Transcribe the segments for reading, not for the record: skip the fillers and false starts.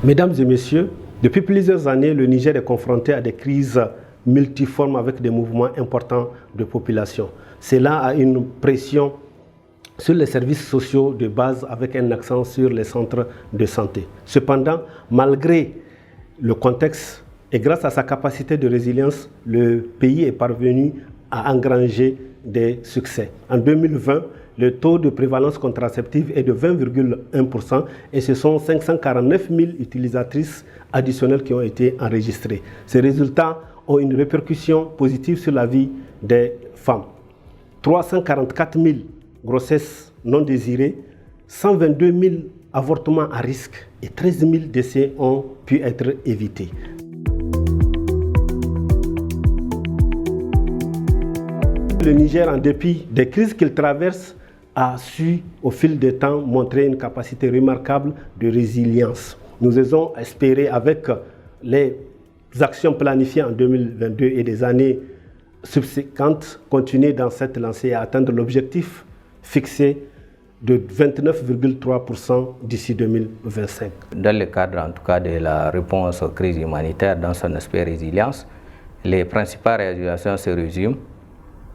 Mesdames et messieurs, depuis plusieurs années, le Niger est confronté à des crises multiformes avec des mouvements importants de population. Cela a une pression sur les services sociaux de base avec un accent sur les centres de santé. Cependant, malgré le contexte et grâce à sa capacité de résilience, le pays est parvenu à engranger des succès. En 2020, le taux de prévalence contraceptive est de 20,1% et ce sont 549 000 utilisatrices additionnelles qui ont été enregistrées. Ces résultats ont une répercussion positive sur la vie des femmes. 344 000 grossesses non désirées, 122 000 avortements à risque et 13 000 décès ont pu être évités. Le Niger, en dépit des crises qu'il traverse, a su au fil du temps montrer une capacité remarquable de résilience. Nous osons espérer avec les actions planifiées en 2022 et des années subséquentes continuer dans cette lancée et atteindre l'objectif fixé de 29,3% d'ici 2025. Dans le cadre en tout cas de la réponse aux crises humanitaires dans son aspect résilience, les principales réalisations se résument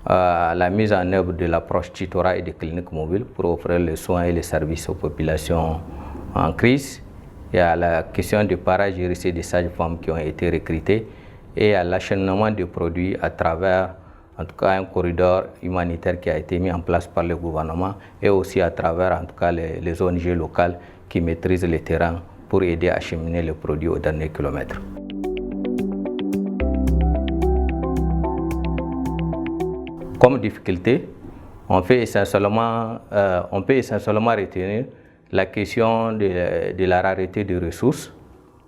à la mise en œuvre de l'approche tutorat et des cliniques mobiles pour offrir les soins et les services aux populations en crise, et à la question du paragérissé des sages-femmes qui ont été recrutées et à l'acheminement de produits à travers en tout cas un corridor humanitaire qui a été mis en place par le gouvernement et aussi à travers en tout cas les ONG locales qui maîtrisent le terrain pour aider à acheminer les produits au dernier kilomètre. Comme difficulté, on peut essentiellement retenir la question de la rareté des ressources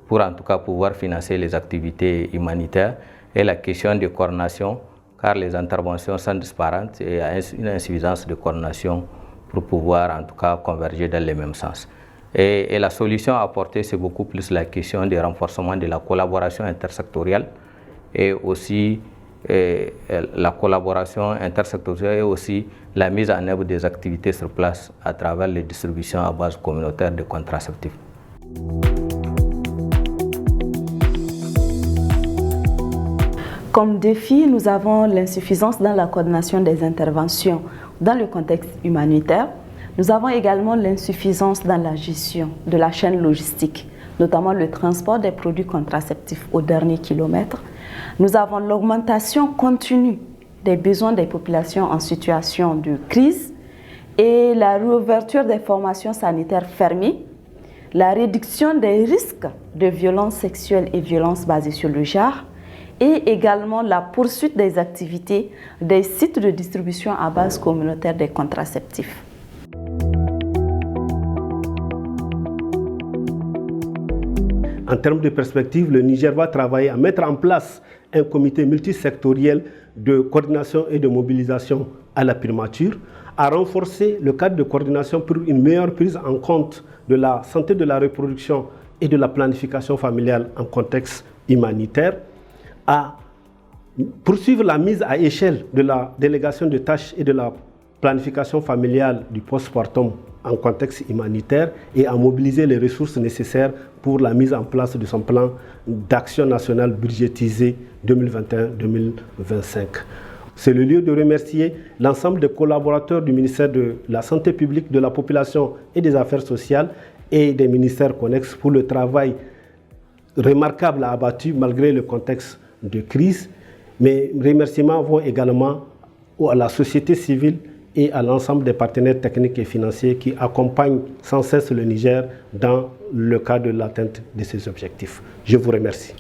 pour en tout cas pouvoir financer les activités humanitaires et la question de coordination car les interventions sont disparates et il y a une insuffisance de coordination pour pouvoir en tout cas converger dans le même sens. Et la solution à apporter, c'est beaucoup plus la question du renforcement de la collaboration intersectorielle et aussi la collaboration intersectorielle et aussi la mise en œuvre des activités sur place à travers les distributions à base communautaire de contraceptifs. Comme défi, nous avons l'insuffisance dans la coordination des interventions dans le contexte humanitaire. Nous avons également l'insuffisance dans la gestion de la chaîne logistique, notamment le transport des produits contraceptifs au dernier kilomètre. Nous avons l'augmentation continue des besoins des populations en situation de crise et la réouverture des formations sanitaires fermées, la réduction des risques de violences sexuelles et violences basées sur le genre, et également la poursuite des activités des sites de distribution à base communautaire des contraceptifs. En termes de perspective, le Niger va travailler à mettre en place un comité multisectoriel de coordination et de mobilisation à la primature, à renforcer le cadre de coordination pour une meilleure prise en compte de la santé de la reproduction et de la planification familiale en contexte humanitaire, à poursuivre la mise à échelle de la délégation de tâches et de la planification familiale du postpartum en contexte humanitaire et à mobiliser les ressources nécessaires pour la mise en place de son plan d'action nationale budgétisé 2021-2025. C'est le lieu de remercier l'ensemble des collaborateurs du ministère de la Santé publique, de la Population et des Affaires sociales et des ministères connexes pour le travail remarquable abattu malgré le contexte de crise. Mes remerciements vont également à la société civile et à l'ensemble des partenaires techniques et financiers qui accompagnent sans cesse le Niger dans le cadre de l'atteinte de ces objectifs. Je vous remercie.